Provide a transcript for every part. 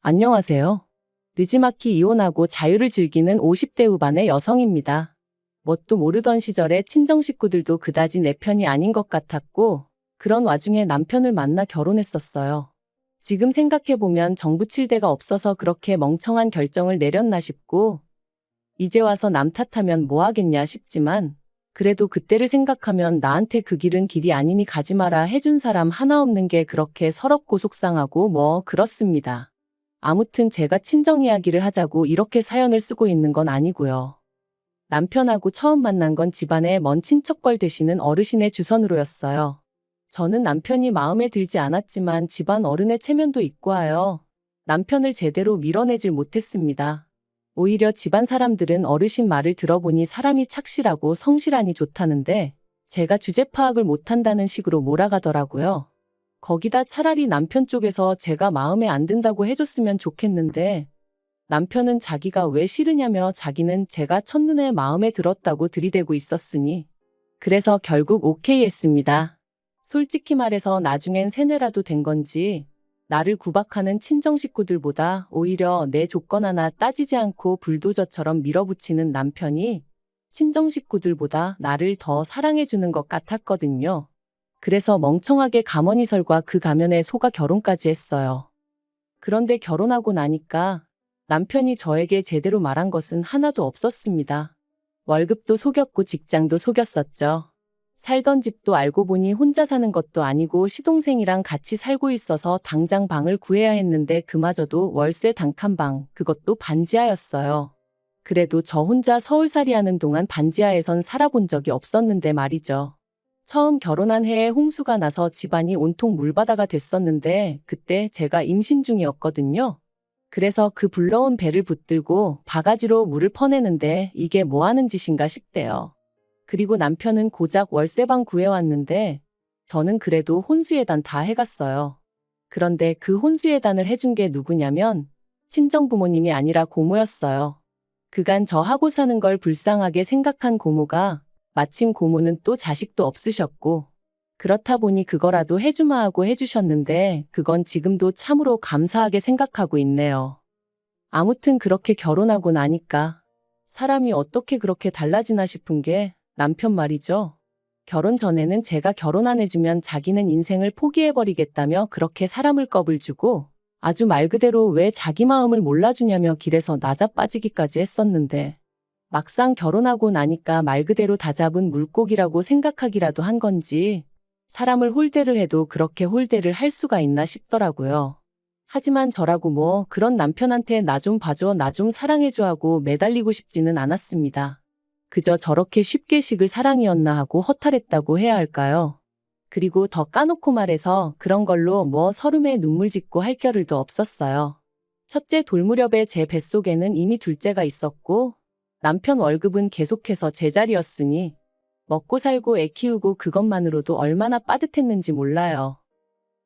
안녕하세요. 느지막이 이혼하고 자유를 즐기는 50대 후반의 여성입니다. 뭣도 모르던 시절에 친정 식구들도 그다지 내 편이 아닌 것 같았고, 그런 와중에 남편을 만나 결혼했었어요. 지금 생각해보면 정부 칠대가 없어서 그렇게 멍청한 결정을 내렸나 싶고, 이제 와서 남 탓하면 뭐 하겠냐 싶지만, 그래도 그때를 생각하면 나한테 그 길은 길이 아니니 가지 마라 해준 사람 하나 없는 게 그렇게 서럽고 속상하고 뭐 그렇습니다. 아무튼 제가 친정 이야기를 하자고 이렇게 사연을 쓰고 있는 건 아니고요. 남편하고 처음 만난 건 집안의 먼 친척뻘 되시는 어르신의 주선으로였어요. 저는 남편이 마음에 들지 않았지만 집안 어른의 체면도 있고 하여 남편을 제대로 밀어내질 못했습니다. 오히려 집안 사람들은 어르신 말을 들어보니 사람이 착실하고 성실하니 좋다는데 제가 주제 파악을 못한다는 식으로 몰아가더라고요. 거기다 차라리 남편 쪽에서 제가 마음에 안 든다고 해줬으면 좋겠는데 남편은 자기가 왜 싫으냐며 자기는 제가 첫눈에 마음에 들었다고 들이대고 있었으니 그래서 결국 오케이 했습니다. 솔직히 말해서 나중엔 세뇌라도 된 건지 나를 구박하는 친정 식구들보다 오히려 내 조건 하나 따지지 않고 불도저처럼 밀어붙이는 남편이 친정 식구들보다 나를 더 사랑해주는 것 같았거든요. 그래서 멍청하게 가머니설과 그 가면에 속아 결혼까지 했어요. 그런데 결혼하고 나니까 남편이 저에게 제대로 말한 것은 하나도 없었습니다. 월급도 속였고 직장도 속였었죠. 살던 집도 알고 보니 혼자 사는 것도 아니고 시동생이랑 같이 살고 있어서 당장 방을 구해야 했는데 그마저도 월세 단칸방, 그것도 반지하였어요. 그래도 저 혼자 서울살이 하는 동안 반지하에선 살아본 적이 없었는데 말이죠. 처음 결혼한 해에 홍수가 나서 집안이 온통 물바다가 됐었는데 그때 제가 임신 중이었거든요. 그래서 그 불러온 배를 붙들고 바가지로 물을 퍼내는데 이게 뭐 하는 짓인가 싶대요. 그리고 남편은 고작 월세방 구해왔는데 저는 그래도 혼수예단 다 해갔어요. 그런데 그 혼수예단을 해준 게 누구냐면 친정 부모님이 아니라 고모였어요. 그간 저 하고 사는 걸 불쌍하게 생각한 고모가 마침 고모는 또 자식도 없으셨고 그렇다 보니 그거라도 해주마 하고 해주셨는데 그건 지금도 참으로 감사하게 생각하고 있네요. 아무튼 그렇게 결혼하고 나니까 사람이 어떻게 그렇게 달라지나 싶은 게 남편 말이죠. 결혼 전에는 제가 결혼 안 해주면 자기는 인생을 포기해버리겠다며 그렇게 사람을 겁을 주고 아주 말 그대로 왜 자기 마음을 몰라주냐며 길에서 나자 빠지기까지 했었는데 막상 결혼하고 나니까 말 그대로 다 잡은 물고기라고 생각하기라도 한 건지 사람을 홀대를 해도 그렇게 홀대를 할 수가 있나 싶더라고요. 하지만 저라고 뭐 그런 남편한테 나 좀 봐줘, 나 좀 사랑해줘 하고 매달리고 싶지는 않았습니다. 그저 저렇게 쉽게 식을 사랑이었나 하고 허탈했다고 해야 할까요? 그리고 더 까놓고 말해서 그런 걸로 뭐 서름에 눈물 짓고 할 겨를도 없었어요. 첫째 돌 무렵에 제 뱃속에는 이미 둘째가 있었고 남편 월급은 계속해서 제자리였으니 먹고 살고 애 키우고 그것만으로도 얼마나 빠듯했는지 몰라요.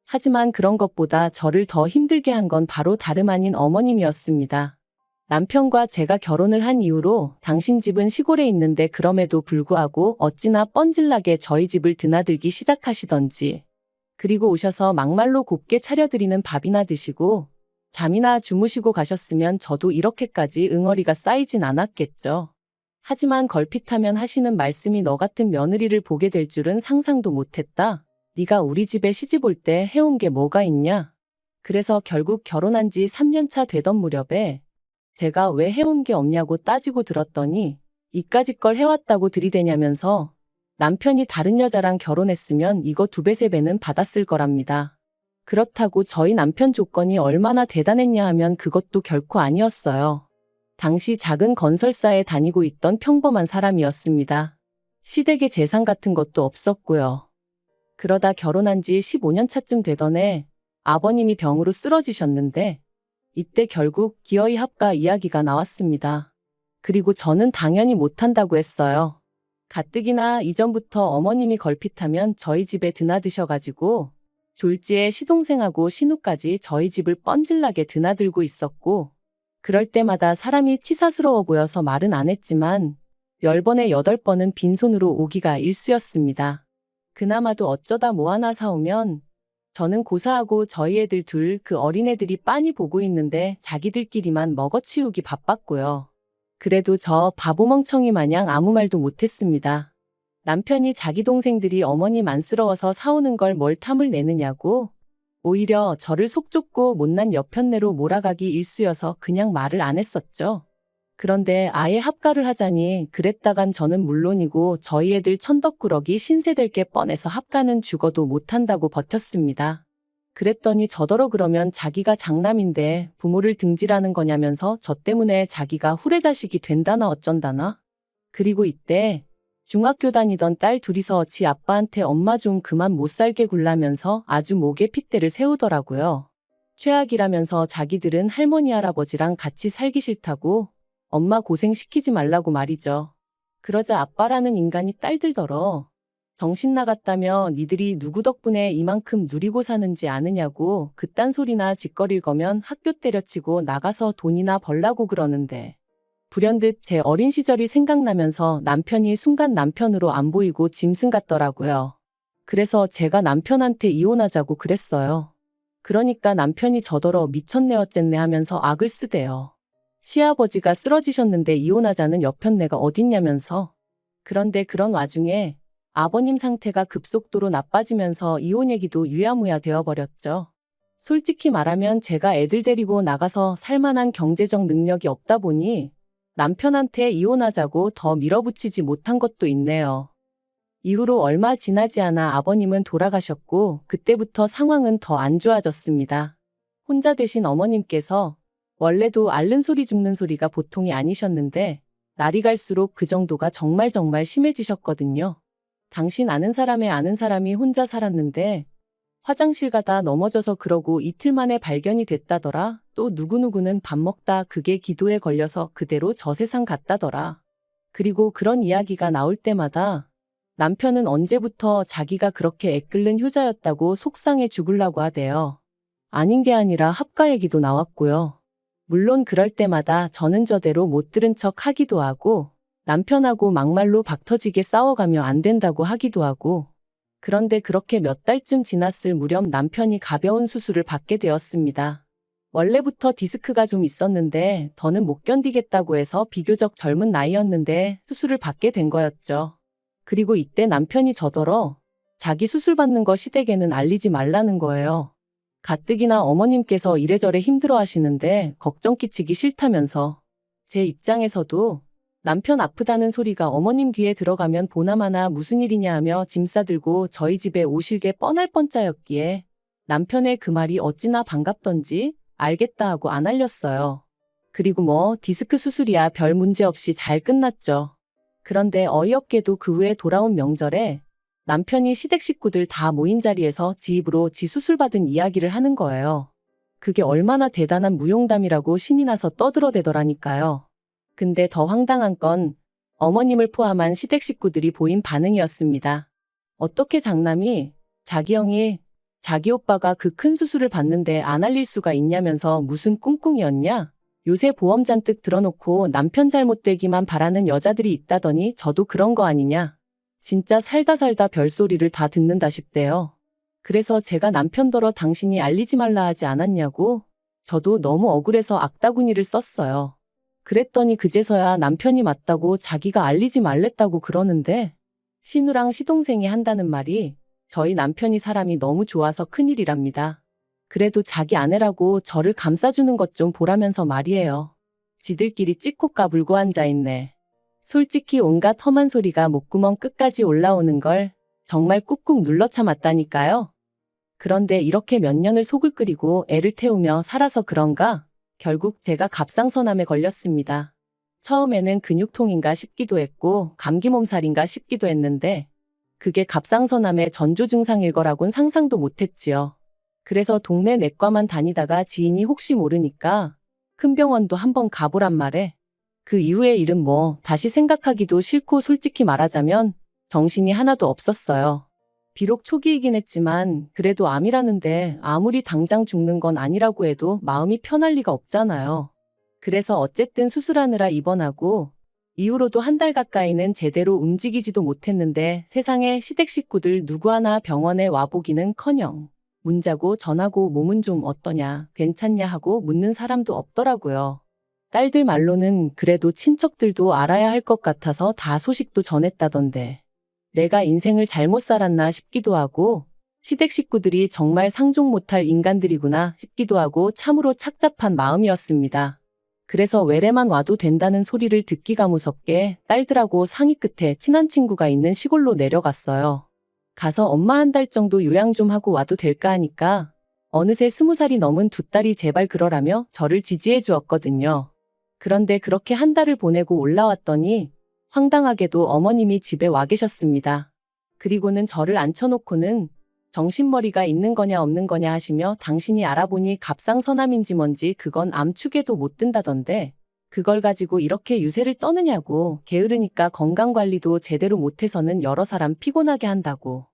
하지만 그런 것보다 저를 더 힘들게 한 건 바로 다름 아닌 어머님이었습니다. 남편과 제가 결혼을 한 이후로 당신 집은 시골에 있는데 그럼에도 불구하고 어찌나 뻔질나게 저희 집을 드나들기 시작하시던지 그리고 오셔서 막말로 곱게 차려드리는 밥이나 드시고 잠이나 주무시고 가셨으면 저도 이렇게까지 응어리가 쌓이진 않았겠죠. 하지만 걸핏하면 하시는 말씀이 너 같은 며느리를 보게 될 줄은 상상도 못했다. 네가 우리 집에 시집 올 때 해온 게 뭐가 있냐. 그래서 결국 결혼한 지 3년차 되던 무렵에 제가 왜 해온 게 없냐고 따지고 들었더니 이까짓 걸 해왔다고 들이대냐면서 남편이 다른 여자랑 결혼했으면 이거 2배, 3배는 받았을 거랍니다. 그렇다고 저희 남편 조건이 얼마나 대단했냐 하면 그것도 결코 아니었어요. 당시 작은 건설사에 다니고 있던 평범한 사람이었습니다. 시댁에 재산 같은 것도 없었고요. 그러다 결혼한 지 15년 차쯤 되던 해 아버님이 병으로 쓰러지셨는데 이때 결국 기어이 합가 이야기가 나왔습니다. 그리고 저는 당연히 못한다고 했어요. 가뜩이나 이전부터 어머님이 걸핏하면 저희 집에 드나드셔가지고 졸지에 시동생하고 신우까지 저희 집을 뻔질나게 드나들고 있었고 그럴 때마다 사람이 치사스러워 보여서 말은 안 했지만 10번에 8번은 빈손으로 오기가 일쑤였습니다. 그나마도 어쩌다 뭐 하나 사오면 저는 고사하고 저희 애들 둘, 그 어린애들이 빤히 보고 있는데 자기들끼리만 먹어치우기 바빴고요. 그래도 저 바보멍청이 마냥 아무 말도 못했습니다. 남편이 자기 동생들이 어머님 안쓰러워서 사오는 걸 뭘 탐을 내느냐고 오히려 저를 속 좁고 못난 여편네로 몰아가기 일쑤여서 그냥 말을 안 했었죠. 그런데 아예 합가를 하자니 그랬다간 저는 물론이고 저희 애들 천덕꾸러기 신세될 게 뻔해서 합가는 죽어도 못한다고 버텼습니다. 그랬더니 저더러 그러면 자기가 장남인데 부모를 등지라는 거냐면서 저 때문에 자기가 후레자식이 된다나 어쩐다나. 그리고 이때 중학교 다니던 딸 둘이서 지 아빠한테 엄마 좀 그만 못살게 굴라면서 아주 목에 핏대를 세우더라고요. 최악이라면서 자기들은 할머니 할아버지랑 같이 살기 싫다고 엄마 고생시키지 말라고 말이죠. 그러자 아빠라는 인간이 딸들더러 정신 나갔다며 니들이 누구 덕분에 이만큼 누리고 사는지 아느냐고 그딴 소리나 짓거릴 거면 학교 때려치고 나가서 돈이나 벌라고 그러는데 불현듯 제 어린 시절이 생각나면서 남편이 순간 남편으로 안 보이고 짐승 같더라고요. 그래서 제가 남편한테 이혼하자고 그랬어요. 그러니까 남편이 저더러 미쳤네 어쨌네 하면서 악을 쓰대요. 시아버지가 쓰러지셨는데 이혼하자는 여편네가 어딨냐면서. 그런데 그런 와중에 아버님 상태가 급속도로 나빠지면서 이혼 얘기도 유야무야 되어버렸죠. 솔직히 말하면 제가 애들 데리고 나가서 살만한 경제적 능력이 없다 보니 남편한테 이혼하자고 더 밀어붙이지 못한 것도 있네요. 이후로 얼마 지나지 않아 아버님은 돌아가셨고 그때부터 상황은 더 안 좋아졌습니다. 혼자 되신 어머님께서 원래도 앓는 소리 죽는 소리가 보통이 아니셨는데 날이 갈수록 그 정도가 정말 심해지셨거든요. 당신 아는 사람의 아는 사람이 혼자 살았는데 화장실 가다 넘어져서 그러고 이틀 만에 발견이 됐다더라. 또 누구누구는 밥 먹다 그게 기도에 걸려서 그대로 저 세상 갔다더라. 그리고 그런 이야기가 나올 때마다 남편은 언제부터 자기가 그렇게 애끓는 효자였다고 속상해 죽으려고 하대요. 아닌 게 아니라 합가 얘기도 나왔고요. 물론 그럴 때마다 저는 저대로 못 들은 척 하기도 하고 남편하고 막말로 박터지게 싸워가며 안 된다고 하기도 하고 그런데 그렇게 몇 달쯤 지났을 무렵 남편이 가벼운 수술을 받게 되었습니다. 원래부터 디스크가 좀 있었는데 더는 못 견디겠다고 해서 비교적 젊은 나이였는데 수술을 받게 된 거였죠. 그리고 이때 남편이 저더러 자기 수술 받는 거 시댁에는 알리지 말라는 거예요. 가뜩이나 어머님께서 이래저래 힘들어 하시는데 걱정 끼치기 싫다면서. 제 입장에서도 남편 아프다는 소리가 어머님 귀에 들어가면 보나마나 무슨 일이냐 하며 짐 싸들고 저희 집에 오실 게 뻔할 뻔짜였기에 남편의 그 말이 어찌나 반갑던지 알겠다 하고 안 알렸어요. 그리고 뭐 디스크 수술이야 별 문제 없이 잘 끝났죠. 그런데 어이없게도 그 후에 돌아온 명절에 남편이 시댁 식구들 다 모인 자리에서 지 입으로 지 수술 받은 이야기를 하는 거예요. 그게 얼마나 대단한 무용담이라고 신이 나서 떠들어대더라니까요. 근데 더 황당한 건 어머님을 포함한 시댁 식구들이 보인 반응이었습니다. 어떻게 장남이 자기 형이 자기 오빠가 그 큰 수술을 받는데 안 알릴 수가 있냐면서 무슨 꿍꿍이었냐? 요새 보험 잔뜩 들어놓고 남편 잘못되기만 바라는 여자들이 있다더니 저도 그런 거 아니냐? 진짜 살다 별소리를 다 듣는다 싶대요. 그래서 제가 남편더러 당신이 알리지 말라 하지 않았냐고? 저도 너무 억울해서 악다구니를 썼어요. 그랬더니 그제서야 남편이 맞다고 자기가 알리지 말랬다고 그러는데 신우랑 시동생이 한다는 말이 저희 남편이 사람이 너무 좋아서 큰일이랍니다. 그래도 자기 아내라고 저를 감싸주는 것 좀 보라면서 말이에요. 지들끼리 찍고 까불고 앉아있네. 솔직히 온갖 험한 소리가 목구멍 끝까지 올라오는 걸 정말 꾹꾹 눌러 참았다니까요. 그런데 이렇게 몇 년을 속을 끓이고 애를 태우며 살아서 그런가? 결국 제가 갑상선암에 걸렸습니다. 처음에는 근육통인가 싶기도 했고 감기 몸살인가 싶기도 했는데 그게 갑상선암의 전조 증상일 거라곤 상상도 못했지요. 그래서 동네 내과만 다니다가 지인이 혹시 모르니까 큰 병원도 한번 가보란 말에 그 이후의 일은 뭐 다시 생각하기도 싫고 솔직히 말하자면 정신이 하나도 없었어요. 비록 초기이긴 했지만 그래도 암이라는데 아무리 당장 죽는 건 아니라고 해도 마음이 편할 리가 없잖아요. 그래서 어쨌든 수술하느라 입원하고 이후로도 한 달 가까이는 제대로 움직이지도 못했는데 세상에 시댁 식구들 누구 하나 병원에 와보기는커녕 문자고 전화고 몸은 좀 어떠냐, 괜찮냐 하고 묻는 사람도 없더라고요. 딸들 말로는 그래도 친척들도 알아야 할 것 같아서 다 소식도 전했다던데. 내가 인생을 잘못 살았나 싶기도 하고 시댁 식구들이 정말 상종 못할 인간들이구나 싶기도 하고 참으로 착잡한 마음이었습니다. 그래서 외래만 와도 된다는 소리를 듣기가 무섭게 딸들하고 상의 끝에 친한 친구가 있는 시골로 내려갔어요. 가서 엄마 한 달 정도 요양 좀 하고 와도 될까 하니까 어느새 20살이 넘은 두 딸이 제발 그러라며 저를 지지해 주었거든요. 그런데 그렇게 한 달을 보내고 올라왔더니 황당하게도 어머님이 집에 와 계셨습니다. 그리고는 저를 앉혀놓고는 정신머리가 있는 거냐 없는 거냐 하시며 당신이 알아보니 갑상선암인지 뭔지 그건 암축에도 못 든다던데 그걸 가지고 이렇게 유세를 떠느냐고 게으르니까 건강관리도 제대로 못해서는 여러 사람 피곤하게 한다고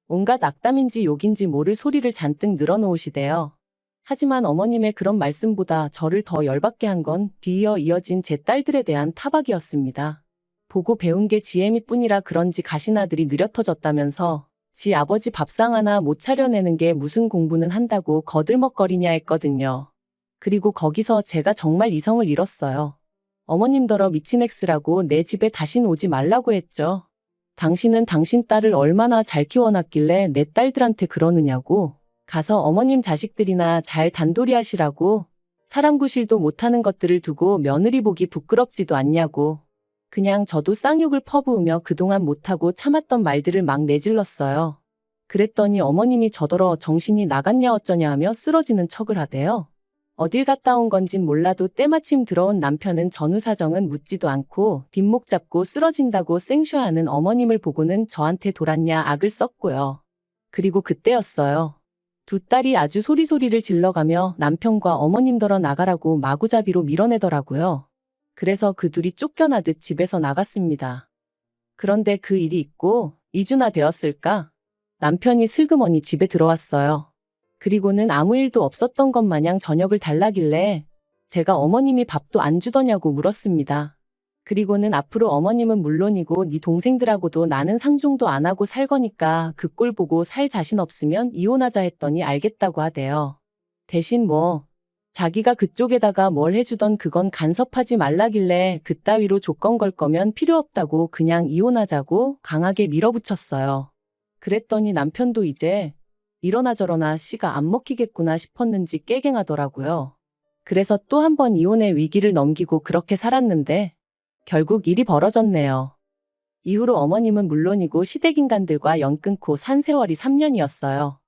온갖 악담인지 욕인지 모를 소리를 잔뜩 늘어놓으시대요. 하지만 어머님의 그런 말씀보다 저를 더 열받게 한 건 뒤이어 이어진 제 딸들에 대한 타박이었습니다. 보고 배운 게 지혜미 뿐이라 그런지 가시나들이 느려터졌다면서 지 아버지 밥상 하나 못 차려내는 게 무슨 공부는 한다고 거들먹거리냐 했거든요. 그리고 거기서 제가 정말 이성을 잃었어요. 어머님더러 미친 엑스라고 내 집에 다신 오지 말라고 했죠. 당신은 당신 딸을 얼마나 잘 키워놨길래 내 딸들한테 그러느냐고. 가서 어머님 자식들이나 잘 단돌이 하시라고. 사람 구실도 못하는 것들을 두고 며느리 보기 부끄럽지도 않냐고. 그냥 저도 쌍욕을 퍼부으며 그동안 못하고 참았던 말들을 막 내질렀어요. 그랬더니 어머님이 저더러 정신이 나갔냐 어쩌냐 하며 쓰러지는 척을 하대요. 어딜 갔다 온 건진 몰라도 때마침 들어온 남편은 전후 사정은 묻지도 않고 뒷목 잡고 쓰러진다고 생쇼하는 어머님을 보고는 저한테 돌았냐 악을 썼고요. 그리고 그때였어요. 두 딸이 아주 소리소리를 질러가며 남편과 어머님더러 나가라고 마구잡이로 밀어내더라고요. 그래서 그 둘이 쫓겨나듯 집에서 나갔습니다. 그런데 그 일이 있고 2주나 되었을까? 남편이 슬그머니 집에 들어왔어요. 그리고는 아무 일도 없었던 것 마냥 저녁을 달라길래 제가 어머님이 밥도 안 주더냐고 물었습니다. 그리고는 앞으로 어머님은 물론이고 네 동생들하고도 나는 상종도 안 하고 살 거니까 그 꼴 보고 살 자신 없으면 이혼하자 했더니 알겠다고 하대요. 대신 자기가 그쪽에다가 뭘 해주던 그건 간섭하지 말라길래 그따위로 조건 걸 거면 필요 없다고 그냥 이혼하자고 강하게 밀어붙였어요. 그랬더니 남편도 이제 이러나 저러나 씨가 안 먹히겠구나 싶었는지 깨갱하더라고요. 그래서 또 한 번 이혼의 위기를 넘기고 그렇게 살았는데 결국 일이 벌어졌네요. 이후로 어머님은 물론이고 시댁인간들과 연 끊고 산 세월이 3년이었어요.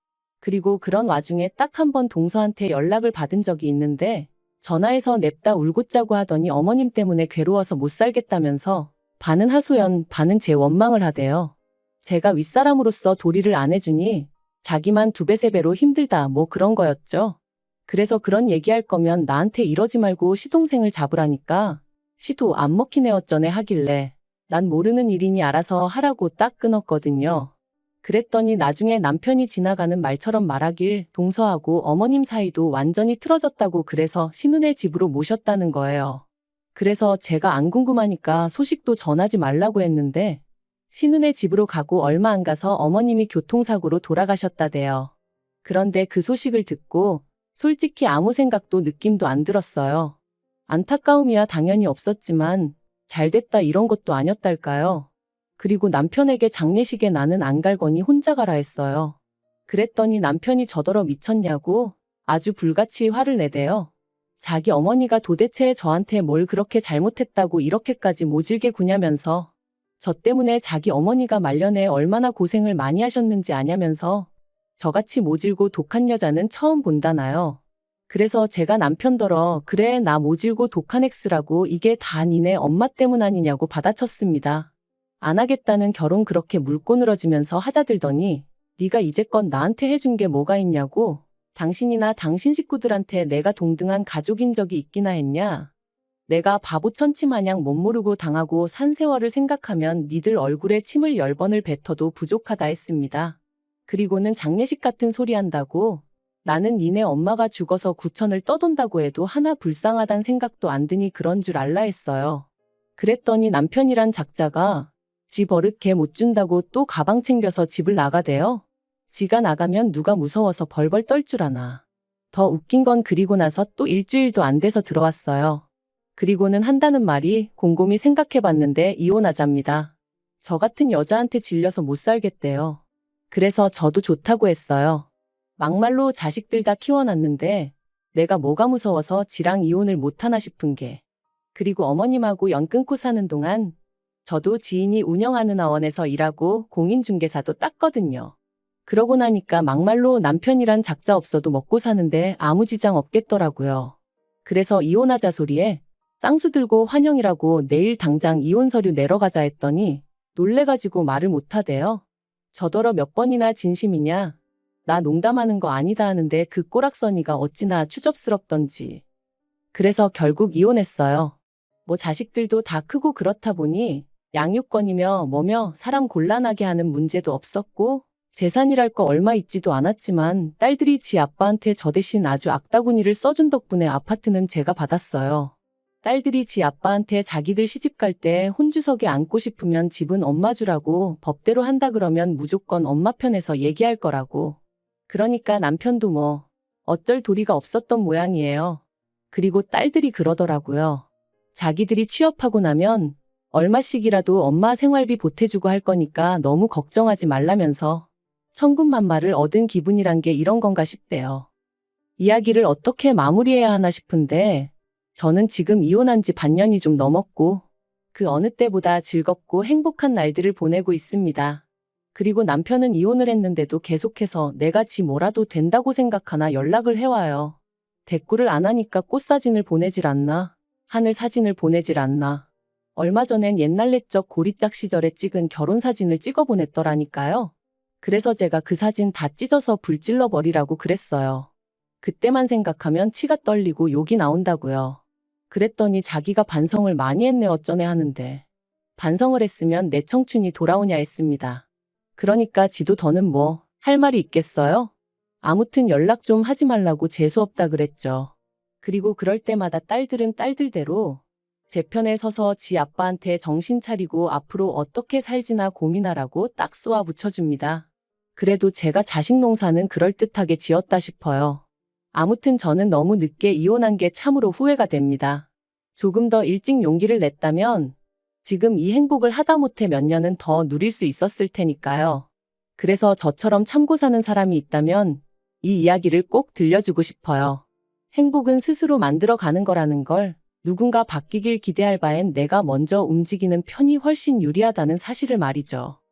그리고 그런 와중에 딱 한 번 동서한테 연락을 받은 적이 있는데 전화해서 냅다 울고 짜고 하더니 어머님 때문에 괴로워서 못 살겠다면서 반은 하소연 반은 제 원망을 하대요. 제가 윗사람으로서 도리를 안 해주니 자기만 2배 3배로 힘들다 그런 거였죠. 그래서 그런 얘기할 거면 나한테 이러지 말고 시동생을 잡으라니까 시도 안 먹히네 어쩌네 하길래 난 모르는 일이니 알아서 하라고 딱 끊었거든요. 그랬더니 나중에 남편이 지나가는 말처럼 말하길 동서하고 어머님 사이도 완전히 틀어졌다고 그래서 신우네 집으로 모셨다는 거예요. 그래서 제가 안 궁금하니까 소식도 전하지 말라고 했는데 신우네 집으로 가고 얼마 안 가서 어머님이 교통사고로 돌아가셨다대요. 그런데 그 소식을 듣고 솔직히 아무 생각도 느낌도 안 들었어요. 안타까움이야 당연히 없었지만 잘됐다 이런 것도 아니었달까요? 그리고 남편에게 장례식에 나는 안 갈 거니 혼자 가라 했어요. 그랬더니 남편이 저더러 미쳤냐고 아주 불같이 화를 내대요. 자기 어머니가 도대체 저한테 뭘 그렇게 잘못했다고 이렇게까지 모질게 구냐면서 저 때문에 자기 어머니가 말년에 얼마나 고생을 많이 하셨는지 아냐면서 저같이 모질고 독한 여자는 처음 본다나요. 그래서 제가 남편더러 그래 나 모질고 독한 엑스라고 이게 다 니네 엄마 때문 아니냐고 받아쳤습니다. 안 하겠다는 결혼 그렇게 물고 늘어지면서 하자들더니 네가 이제껏 나한테 해준 게 뭐가 있냐고 당신이나 당신 식구들한테 내가 동등한 가족인 적이 있기나 했냐. 내가 바보 천치 마냥 못 모르고 당하고 산 세월을 생각하면 니들 얼굴에 침을 10번을 뱉어도 부족하다 했습니다. 그리고는 장례식 같은 소리 한다고 나는 니네 엄마가 죽어서 구천을 떠돈다고 해도 하나 불쌍하단 생각도 안 드니 그런 줄 알라 했어요. 그랬더니 남편이란 작자가 지 버릇 개 못 준다고 또 가방 챙겨서 집을 나가대요. 지가 나가면 누가 무서워서 벌벌 떨 줄 아나. 더 웃긴 건 그리고 나서 또 일주일도 안 돼서 들어왔어요. 그리고는 한다는 말이 곰곰이 생각해봤는데 이혼하자입니다. 저 같은 여자한테 질려서 못 살겠대요. 그래서 저도 좋다고 했어요. 막말로 자식들 다 키워놨는데 내가 뭐가 무서워서 지랑 이혼을 못하나 싶은 게. 그리고 어머님하고 연 끊고 사는 동안 저도 지인이 운영하는 하원에서 일하고 공인중개사도 땄거든요. 그러고 나니까 막말로 남편이란 작자 없어도 먹고 사는데 아무 지장 없겠더라고요. 그래서 이혼하자 소리에 쌍수 들고 환영이라고 내일 당장 이혼 서류 내러 가자 했더니 놀래가지고 말을 못하대요. 저더러 몇 번이나 진심이냐? 나 농담하는 거 아니다 하는데 그 꼬락서니가 어찌나 추접스럽던지. 그래서 결국 이혼했어요. 뭐 자식들도 다 크고 그렇다 보니 양육권이며 뭐며 사람 곤란하게 하는 문제도 없었고 재산이랄 거 얼마 있지도 않았지만 딸들이 지 아빠한테 저 대신 아주 악다구니를 써준 덕분에 아파트는 제가 받았어요. 딸들이 지 아빠한테 자기들 시집갈 때 혼주석에 앉고 싶으면 집은 엄마 주라고 법대로 한다 그러면 무조건 엄마 편에서 얘기할 거라고. 그러니까 남편도 뭐 어쩔 도리가 없었던 모양이에요. 그리고 딸들이 그러더라고요. 자기들이 취업하고 나면 얼마씩이라도 엄마 생활비 보태주고 할 거니까 너무 걱정하지 말라면서 천군만마를 얻은 기분이란 게 이런 건가 싶대요. 이야기를 어떻게 마무리해야 하나 싶은데 저는 지금 이혼한 지 반년이 좀 넘었고 그 어느 때보다 즐겁고 행복한 날들을 보내고 있습니다. 그리고 남편은 이혼을 했는데도 계속해서 내가 지 뭐라도 된다고 생각하나 연락을 해와요. 대꾸를 안 하니까 꽃사진을 보내질 않나? 하늘 사진을 보내질 않나? 얼마 전엔 옛날 내적 고리짝 시절에 찍은 결혼사진을 찍어 보냈더라니까요. 그래서 제가 그 사진 다 찢어서 불질러 버리라고 그랬어요. 그때만 생각하면 치가 떨리고 욕이 나온다고요. 그랬더니 자기가 반성을 많이 했네 어쩌네 하는데 반성을 했으면 내 청춘이 돌아오냐 했습니다. 그러니까 지도 더는 뭐 할 말이 있겠어요? 아무튼 연락 좀 하지 말라고 재수없다 그랬죠. 그리고 그럴 때마다 딸들은 딸들대로 제 편에 서서 지 아빠한테 정신 차리고 앞으로 어떻게 살지나 고민하라고 딱 쏘아 붙여줍니다. 그래도 제가 자식 농사는 그럴듯하게 지었다 싶어요. 아무튼 저는 너무 늦게 이혼한 게 참으로 후회가 됩니다. 조금 더 일찍 용기를 냈다면 지금 이 행복을 하다못해 몇 년은 더 누릴 수 있었을 테니까요. 그래서 저처럼 참고 사는 사람이 있다면 이 이야기를 꼭 들려주고 싶어요. 행복은 스스로 만들어가는 거라는 걸 누군가 바뀌길 기대할 바엔 내가 먼저 움직이는 편이 훨씬 유리하다는 사실을 말이죠.